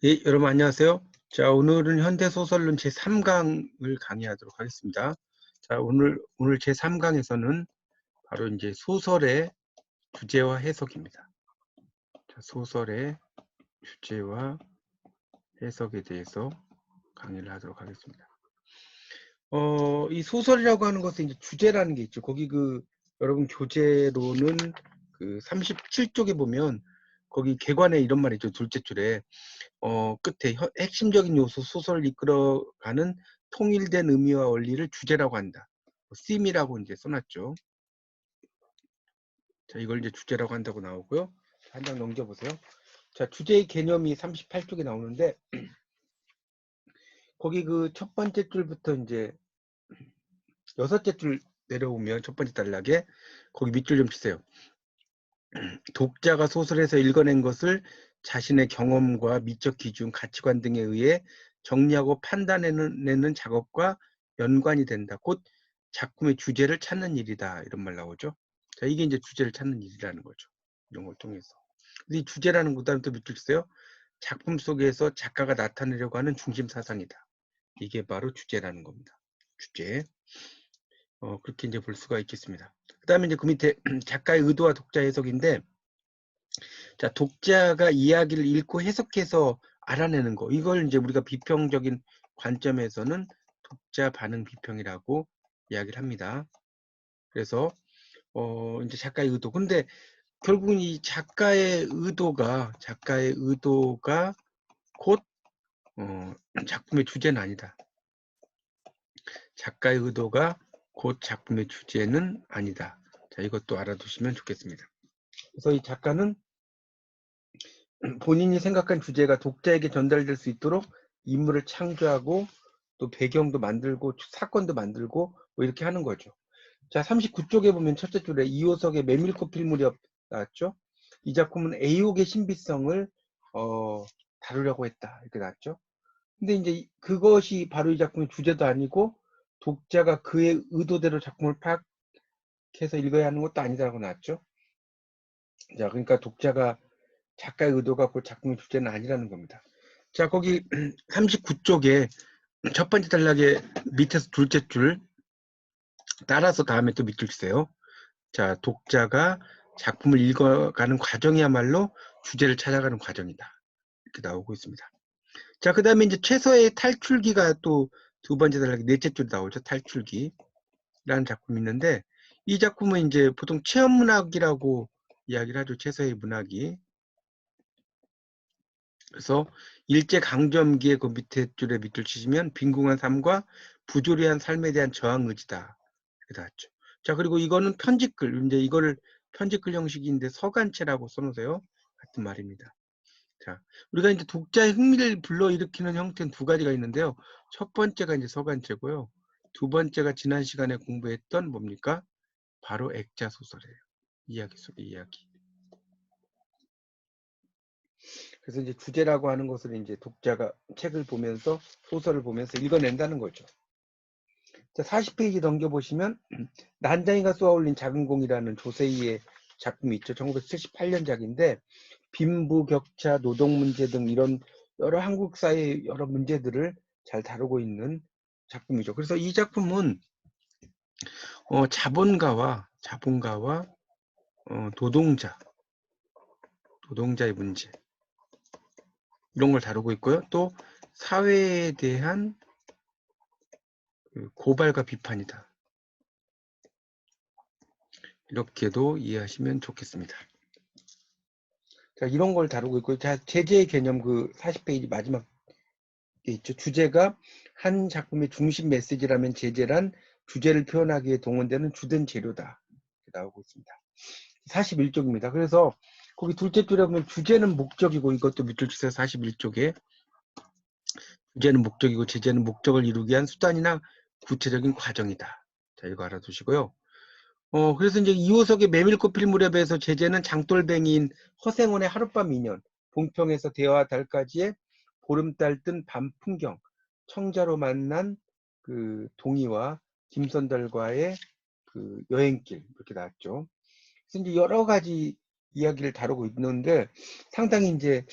예, 여러분 안녕하세요. 자, 오늘은 현대소설론 제3강을 강의하도록 하겠습니다. 자, 오늘 제3강에서는 바로 이제 소설의 주제와 해석입니다. 자, 소설의 주제와 해석에 대해서 강의를 하도록 하겠습니다. 이 소설이라고 하는 것은 이제 주제라는 게 있죠. 거기 여러분 교재로는 37쪽에 보면 거기 개관에 이런 말이 있죠. 둘째 줄에 끝에 핵심적인 요소 소설을 이끌어가는 통일된 의미와 원리를 주제라고 한다. theme이라고 이제 써놨죠. 자, 이걸 이제 주제라고 한다고 나오고요. 한 장 넘겨보세요. 자, 주제의 개념이 38쪽에 나오는데 거기 첫 번째 줄부터 이제 여섯째 줄 내려오면 첫 번째 단락에 거기 밑줄 좀 치세요. 독자가 소설에서 읽어낸 것을 자신의 경험과 미적 기준, 가치관 등에 의해 정리하고 판단해내는 작업과 연관이 된다. 곧 작품의 주제를 찾는 일이다. 이런 말 나오죠. 자, 이게 이제 주제를 찾는 일이라는 거죠. 이런 걸 통해서. 이 주제라는 것다음 또 밑줄 치세요. 작품 속에서 작가가 나타내려고 하는 중심 사상이다. 이게 바로 주제라는 겁니다. 주제. 그렇게 이제 볼 수가 있겠습니다. 그 다음에 이제 그 밑에 작가의 의도와 독자 해석인데, 자, 독자가 이야기를 읽고 해석해서 알아내는 거. 이걸 이제 우리가 비평적인 관점에서는 독자 반응 비평이라고 이야기를 합니다. 그래서, 이제 작가의 의도. 근데 결국은 이 작가의 의도가 곧, 작품의 주제는 아니다. 작가의 의도가 곧 작품의 주제는 아니다. 자, 이것도 알아두시면 좋겠습니다. 그래서 이 작가는 본인이 생각한 주제가 독자에게 전달될 수 있도록 인물을 창조하고 또 배경도 만들고 사건도 만들고 뭐 이렇게 하는 거죠. 자, 39쪽에 보면 첫째 줄에 이호석의 메밀꽃 필 무렵 나왔죠. 이 작품은 애욕의 신비성을 다루려고 했다. 이렇게 나왔죠. 근데 이제 그것이 바로 이 작품의 주제도 아니고 독자가 그의 의도대로 작품을 파악해서 읽어야 하는 것도 아니다라고 나왔죠. 자, 그러니까 독자가 작가의 의도가 그 작품의 주제는 아니라는 겁니다. 자, 거기 39쪽에 첫 번째 단락에 밑에서 둘째 줄 따라서 다음에 또 밑줄 치세요. 자, 독자가 작품을 읽어가는 과정이야말로 주제를 찾아가는 과정이다. 이렇게 나오고 있습니다. 자, 그 다음에 이제 최서의 탈출기가 또 두 번째 단락에 넷째 줄 나오죠. 탈출기라는 작품이 있는데 이 작품은 이제 보통 체험문학이라고 이야기를 하죠. 최서의 문학이. 그래서 일제강점기에 그 밑에 줄에 밑줄 치시면 빈궁한 삶과 부조리한 삶에 대한 저항 의지다. 이렇게 나왔죠. 자, 그리고 이거는 편집글. 이제 이거를 편집글 형식인데 서간체라고 써놓으세요. 같은 말입니다. 자, 우리가 이제 독자의 흥미를 불러일으키는 형태는 두 가지가 있는데요. 첫 번째가 이제 서간체고요. 두 번째가 지난 시간에 공부했던 뭡니까? 바로 액자 소설이에요. 이야기 속의 이야기. 그래서 이제 주제라고 하는 것을 이제 독자가 책을 보면서 소설을 보면서 읽어낸다는 거죠. 자, 40페이지 넘겨보시면 난장이가 쏘아올린 작은 공이라는 조세희의 작품이 있죠. 1978년작인데 빈부격차, 노동 문제 등 이런 여러 한국 사회의 여러 문제들을 잘 다루고 있는 작품이죠. 그래서 이 작품은 자본가와 노동자의 문제 이런 걸 다루고 있고요. 또 사회에 대한 고발과 비판이다. 이렇게도 이해하시면 좋겠습니다. 자, 이런 걸 다루고 있고, 자, 제재의 개념 40페이지 마지막에 있죠. 주제가 한 작품의 중심 메시지라면 제재란 주제를 표현하기 위해 동원되는 주된 재료다. 이렇게 나오고 있습니다. 41쪽입니다. 그래서 거기 둘째 줄에 보면 주제는 목적이고 이것도 밑줄 치세요. 41쪽에 주제는 목적이고 제재는 목적을 이루기 위한 수단이나 구체적인 과정이다. 자, 이거 알아두시고요. 그래서 이제 이호석의 메밀꽃 필 무렵에서 제재는 장돌뱅이인 허생원의 하룻밤 인연, 봉평에서 대화와 달까지의 보름달 뜬 밤 풍경, 청자로 만난 동희와 김선달과의 여행길 이렇게 나왔죠. 그래서 이제 여러 가지 이야기를 다루고 있는데 상당히 이제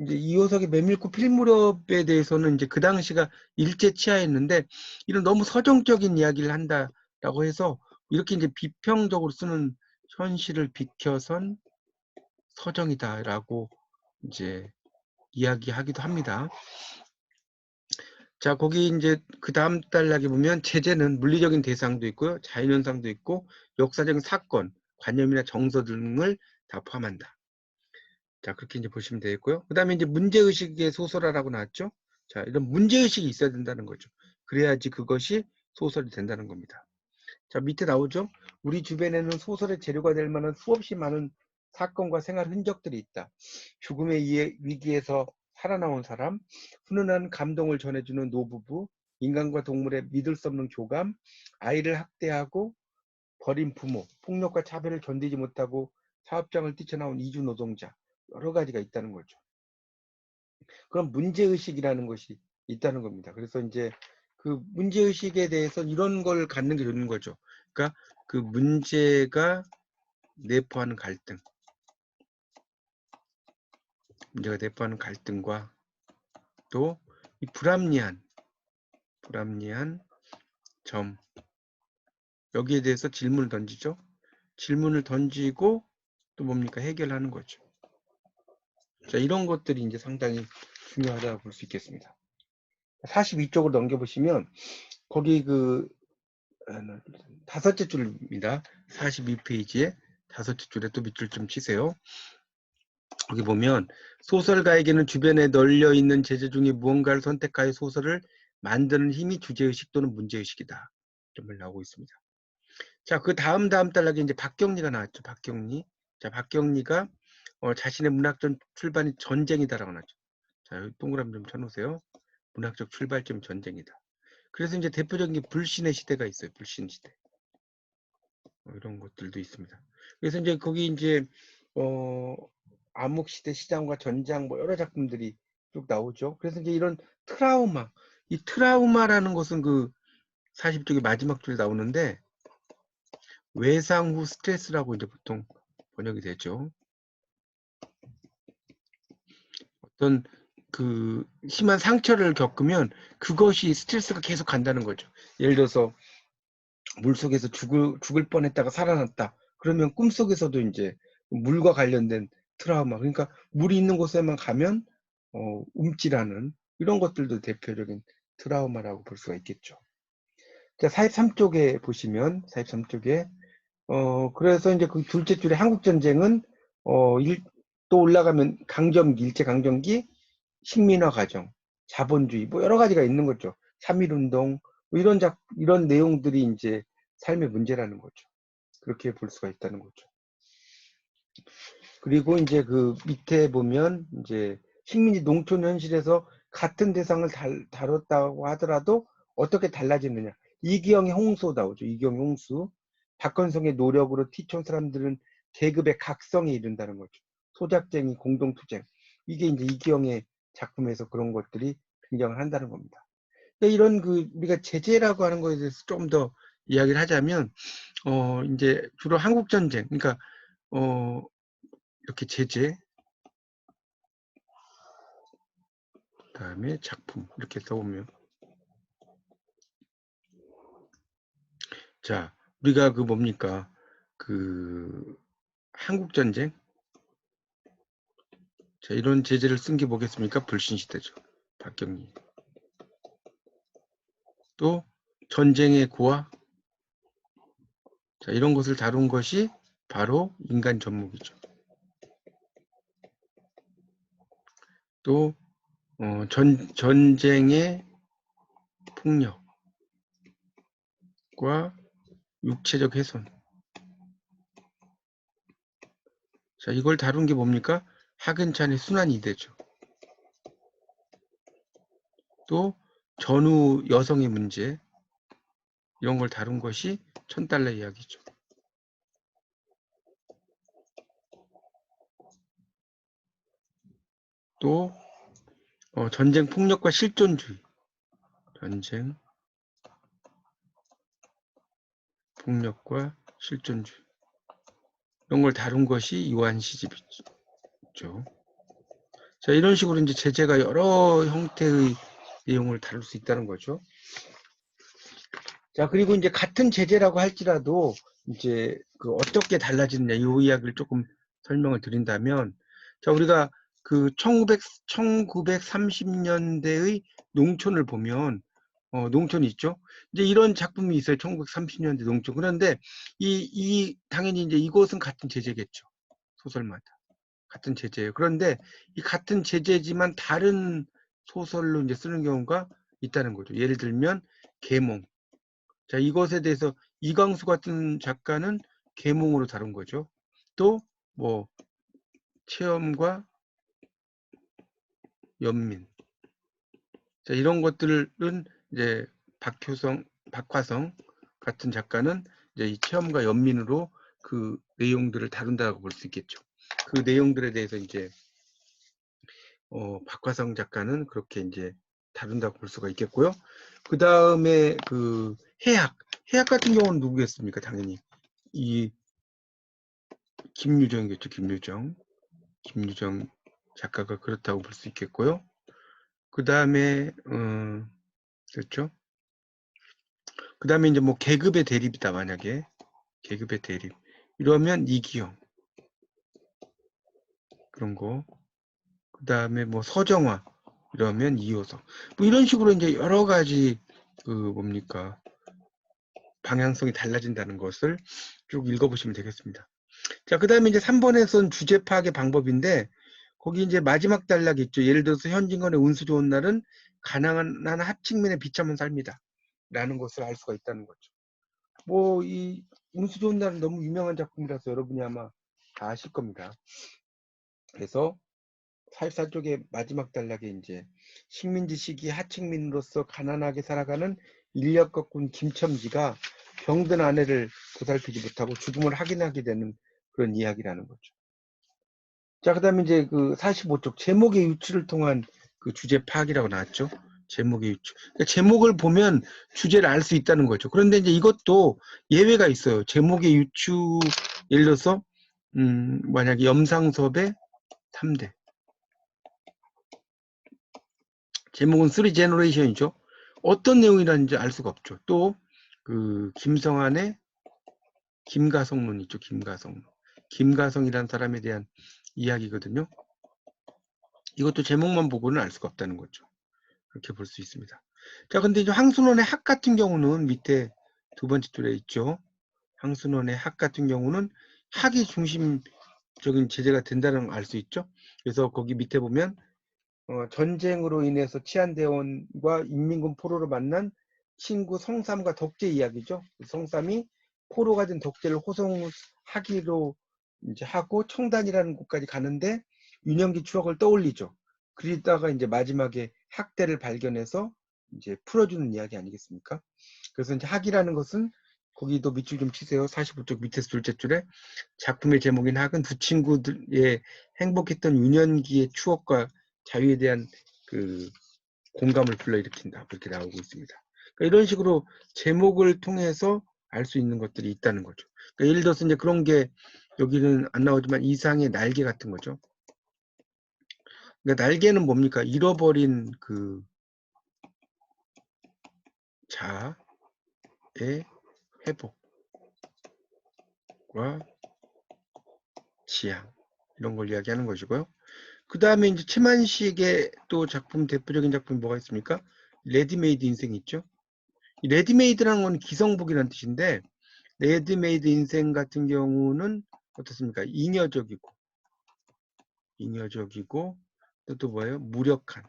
이제 이호석의 메밀꽃 필무렵에 대해서는 이제 그 당시가 일제 치하였는데 이런 너무 서정적인 이야기를 한다라고 해서 이렇게 이제 비평적으로 쓰는 현실을 비켜선 서정이다라고 이제 이야기하기도 합니다. 자, 거기 이제 그 다음 단락에 보면 제재는 물리적인 대상도 있고요, 자연현상도 있고 역사적인 사건, 관념이나 정서 등을 다 포함한다. 자, 그렇게 이제 보시면 되겠고요. 그 다음에 이제 문제의식의 소설화라고 나왔죠. 자, 이런 문제의식이 있어야 된다는 거죠. 그래야지 그것이 소설이 된다는 겁니다. 자, 밑에 나오죠. 우리 주변에는 소설의 재료가 될 만한 수없이 많은 사건과 생활 흔적들이 있다. 죽음의 위기에서 살아나온 사람, 훈훈한 감동을 전해주는 노부부, 인간과 동물의 믿을 수 없는 교감, 아이를 학대하고 버린 부모, 폭력과 차별을 견디지 못하고 사업장을 뛰쳐나온 이주 노동자, 여러 가지가 있다는 거죠. 그런 문제의식이라는 것이 있다는 겁니다. 그래서 이제 그 문제의식에 대해서 이런 걸 갖는 게 좋은 거죠. 그러니까 그 문제가 내포하는 갈등, 문제가 내포하는 갈등과 또 이 불합리한 점, 여기에 대해서 질문을 던지죠. 질문을 던지고 또 뭡니까? 해결하는 거죠. 자, 이런 것들이 이제 상당히 중요하다고 볼 수 있겠습니다. 42쪽으로 넘겨보시면 거기 그 다섯째 줄입니다. 42페이지에 다섯째 줄에 또 밑줄 좀 치세요. 여기 보면 소설가에게는 주변에 널려 있는 제재 중에 무언가를 선택하여 소설을 만드는 힘이 주제의식 또는 문제의식이다. 이런 말 나오고 있습니다. 자, 그 다음 단락에 이제 박경리가 나왔죠. 박경리. 자, 박경리가 자신의 문학적 출발이 전쟁이다라고 나왔죠. 자, 여기 동그라미 좀 쳐놓으세요. 문학적 출발점이 전쟁이다. 그래서 이제 대표적인 게 불신의 시대가 있어요. 불신 시대. 이런 것들도 있습니다. 그래서 이제 거기 이제 암흑시대 시장과 전장 뭐 여러 작품들이 쭉 나오죠. 그래서 이제 이런 트라우마, 이 트라우마라는 것은 그 40쪽의 마지막 줄에 나오는데 외상 후 스트레스라고 이제 보통 번역이 되죠. 어떤 그 심한 상처를 겪으면 그것이 스트레스가 계속 간다는 거죠. 예를 들어서 물속에서 죽을 뻔했다가 살아났다. 그러면 꿈속에서도 이제 물과 관련된 트라우마, 그러니까 물이 있는 곳에만 가면 움찔하는 이런 것들도 대표적인 트라우마라고 볼 수가 있겠죠. 자, 43쪽에 보시면 43쪽에 그래서 이제 그 둘째 줄에 한국전쟁은 또 올라가면 강점기, 일제강점기, 식민화 과정, 자본주의 뭐 여러 가지가 있는 거죠. 3.1운동 뭐 이런 내용들이 이제 삶의 문제라는 거죠. 그렇게 볼 수가 있다는 거죠. 그리고 이제 그 밑에 보면 이제 식민지 농촌 현실에서 같은 대상을 다뤘다고 하더라도 어떻게 달라지느냐. 이기영의 홍수 나오죠. 이기영의 홍수. 박건성의 노력으로 티촌 사람들은 계급의 각성에 이른다는 거죠. 소작쟁이, 공동투쟁. 이게 이제 이기영의 작품에서 그런 것들이 등장을 한다는 겁니다. 그러니까 이런 그 우리가 제재라고 하는 것에 대해서 좀 더 이야기를 하자면 이제 주로 한국 전쟁, 그러니까 이렇게 제재, 그다음에 작품 이렇게 써보면 자, 우리가 그 뭡니까 그 한국 전쟁, 자 이런 제재를 쓴 게 뭐겠습니까? 불신시대죠. 박경리. 또 전쟁의 고아, 자 이런 것을 다룬 것이 바로 인간 전목이죠. 또 전쟁의 폭력과 육체적 훼손. 자, 이걸 다룬 게 뭡니까? 하근찬의 순환이대죠. 또 전후 여성의 문제, 이런 걸 다룬 것이 $1000 이야기죠. 또 전쟁 폭력과 실존주의, 전쟁 폭력과 실존주의, 이런 걸 다룬 것이 요한 시집이죠. 자, 이런 식으로 이제 제재가 여러 형태의 내용을 다룰 수 있다는 거죠. 자, 그리고 이제 같은 제재라고 할지라도 이제 그 어떻게 달라지느냐 이 이야기를 조금 설명을 드린다면, 자, 우리가 그 1930년대의 농촌을 보면 농촌이 있죠. 이제 이런 작품이 있어요. 1930년대 농촌. 그런데 당연히 이제 이곳은 같은 제재겠죠. 소설마다 같은 제재예요. 그런데 이 같은 제재지만 다른 소설로 이제 쓰는 경우가 있다는 거죠. 예를 들면 계몽. 자, 이것에 대해서 이광수 같은 작가는 계몽으로 다룬 거죠. 또 뭐 체험과 연민. 자, 이런 것들은 이제 박화성 같은 작가는 이제 이 체험과 연민으로 그 내용들을 다룬다고 볼 수 있겠죠. 그 내용들에 대해서 이제 박화성 작가는 그렇게 이제 다룬다고 볼 수가 있겠고요. 그 다음에 그 해학 같은 경우는 누구겠습니까? 당연히 이 김유정이겠죠. 김유정 작가가 그렇다고 볼 수 있겠고요. 그 다음에 그렇죠. 그 다음에 이제 뭐 계급의 대립이다. 만약에 계급의 대립 이러면 이기영 그런 거. 그 다음에 뭐 서정화 이러면 이호석. 뭐 이런 식으로 이제 여러 가지 그 뭡니까 방향성이 달라진다는 것을 쭉 읽어보시면 되겠습니다. 자, 그 다음에 이제 3번에서는 주제 파악의 방법인데, 거기 이제 마지막 단락이 있죠. 예를 들어서 현진건의 운수 좋은 날은 가난한 하층민의 비참한 삶이다. 라는 것을 알 수가 있다는 거죠. 뭐, 이 운수 좋은 날은 너무 유명한 작품이라서 여러분이 아마 다 아실 겁니다. 그래서 44쪽의 마지막 단락에 이제 식민지 시기 하층민으로서 가난하게 살아가는 인력거꾼 김첨지가 병든 아내를 보살피지 못하고 죽음을 확인하게 되는 그런 이야기라는 거죠. 자, 그 다음에 이제 그 45쪽 제목의 유추를 통한 그 주제 파악이라고 나왔죠. 제목의 유추. 그러니까 제목을 보면 주제를 알 수 있다는 거죠. 그런데 이제 이것도 예외가 있어요. 제목의 유추, 예를 들어서 만약에 염상섭의 3대. 제목은 3제너레이션이죠. 어떤 내용이라는지 알 수가 없죠. 또 그 김성환의 김가성론 있죠. 김가성이라는 사람에 대한 이야기거든요. 이것도 제목만 보고는 알 수가 없다는 거죠. 그렇게 볼 수 있습니다. 자, 근데 이제 황순원의 학 같은 경우는 밑에 두 번째 줄에 있죠. 황순원의 학 같은 경우는 학이 중심적인 제재가 된다는 걸 알 수 있죠. 그래서 거기 밑에 보면 전쟁으로 인해서 치안대원과 인민군 포로로 만난 친구 성삼과 덕재 이야기죠. 성삼이 포로가 된 덕재를 호송하기로 이제 하고 청단이라는 곳까지 가는데 유년기 추억을 떠올리죠. 그러다가 이제 마지막에 학대를 발견해서 이제 풀어주는 이야기 아니겠습니까? 그래서 이제 학이라는 것은 거기도 밑줄 좀 치세요. 45쪽 밑에서 둘째 줄에 작품의 제목인 학은 두 친구들의 행복했던 유년기의 추억과 자유에 대한 그 공감을 불러일으킨다. 그렇게 나오고 있습니다. 그러니까 이런 식으로 제목을 통해서 알 수 있는 것들이 있다는 거죠. 그러니까 예를 들어서 이제 그런 게 여기는 안 나오지만 이상의 날개 같은 거죠. 그러니까 날개는 뭡니까? 잃어버린 그 자의 회복과 지향 이런 걸 이야기하는 것이고요. 그 다음에 이제 최만식의 또 작품 대표적인 작품이 뭐가 있습니까? 레디메이드 인생이 있죠. 이 레디메이드라는 건 기성복이라는 뜻인데 레디메이드 인생 같은 경우는 어떻습니까? 잉여적이고 또 뭐예요? 무력한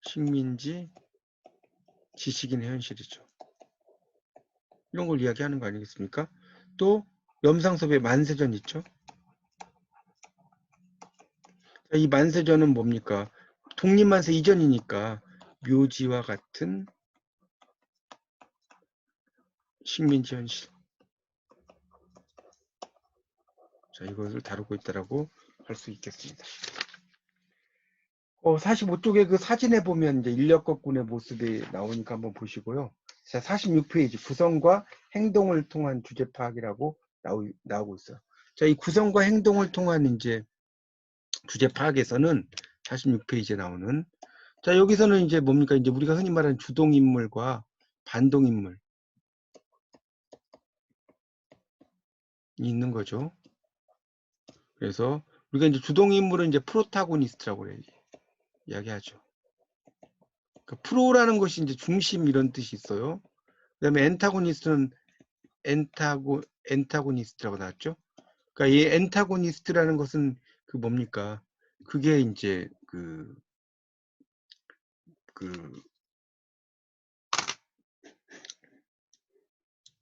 식민지 지식인의 현실이죠. 이런 걸 이야기하는 거 아니겠습니까? 또 염상섭의 만세전 있죠. 이 만세전은 뭡니까? 독립만세 이전이니까 묘지와 같은 식민지 현실. 자, 이것을 다루고 있다라고 할 수 있겠습니다. 45쪽에 그 사진에 보면 이제 인력거꾼의 모습이 나오니까 한번 보시고요. 자, 46페이지 구성과 행동을 통한 주제 파악이라고 나오고 있어요. 자, 이 구성과 행동을 통한 이제 주제 파악에서는 46페이지에 나오는. 자, 여기서는 이제 뭡니까? 이제 우리가 흔히 말하는 주동인물과 반동인물이 있는 거죠. 그래서 우리가 이제 주동인물은 이제 프로타고니스트라고 이야기하죠. 그러니까 프로라는 것이 이제 중심 이런 뜻이 있어요. 그다음에 엔타고니스트는 엔타고니스트라고 나왔죠. 그러니까 이 엔타고니스트라는 것은 그 뭡니까? 그게 이제 그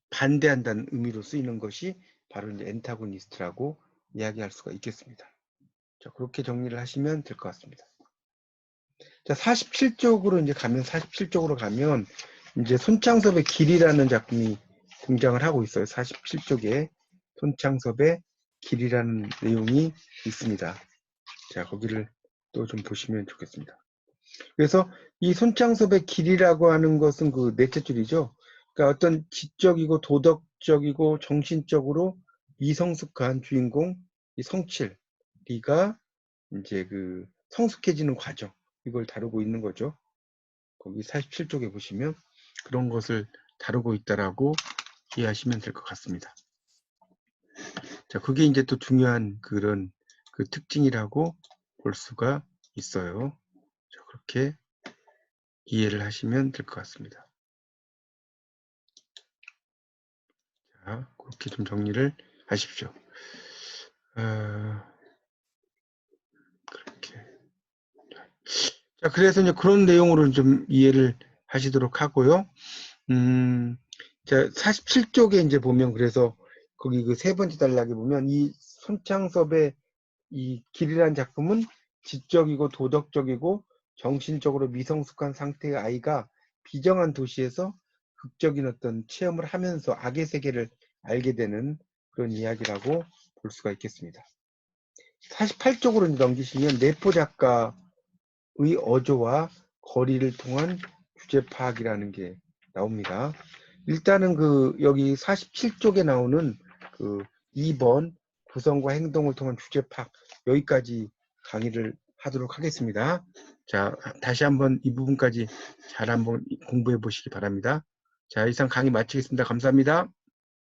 반대한다는 의미로 쓰이는 것이 바로 이제 엔타고니스트라고 이야기할 수가 있겠습니다. 자, 그렇게 정리를 하시면 될 것 같습니다. 자, 47쪽으로 이제 가면 47쪽으로 가면 이제 손창섭의 길이라는 작품이 등장을 하고 있어요. 47쪽에 손창섭의 길이라는 내용이 있습니다. 자, 거기를 또 좀 보시면 좋겠습니다. 그래서 이 손창섭의 길이라고 하는 것은 그 넷째 줄이죠. 그러니까 어떤 지적이고 도덕적이고 정신적으로 미성숙한 주인공 이 성칠이가 이제 그 성숙해지는 과정 이걸 다루고 있는 거죠. 거기 47쪽에 보시면 그런 것을 다루고 있다라고 이해하시면 될 것 같습니다. 자, 그게 이제 또 중요한 그런 그 특징이라고 볼 수가 있어요. 자, 그렇게 이해를 하시면 될 것 같습니다. 자, 그렇게 좀 정리를 하십시오. 그렇게. 자, 그래서 이제 그런 내용으로 좀 이해를 하시도록 하고요. 자, 47쪽에 이제 보면 그래서 거기 그 세 번째 단락에 보면 이 손창섭의 이 길이라는 작품은 지적이고 도덕적이고 정신적으로 미성숙한 상태의 아이가 비정한 도시에서 극적인 어떤 체험을 하면서 악의 세계를 알게 되는 그런 이야기라고 볼 수가 있겠습니다. 48쪽으로 넘기시면 내포 작가의 어조와 거리를 통한 주제 파악이라는 게 나옵니다. 일단은 그 여기 47쪽에 나오는 그 2번 구성과 행동을 통한 주제 파악 여기까지 강의를 하도록 하겠습니다. 자, 다시 한번 이 부분까지 잘 한번 공부해 보시기 바랍니다. 자, 이상 강의 마치겠습니다. 감사합니다.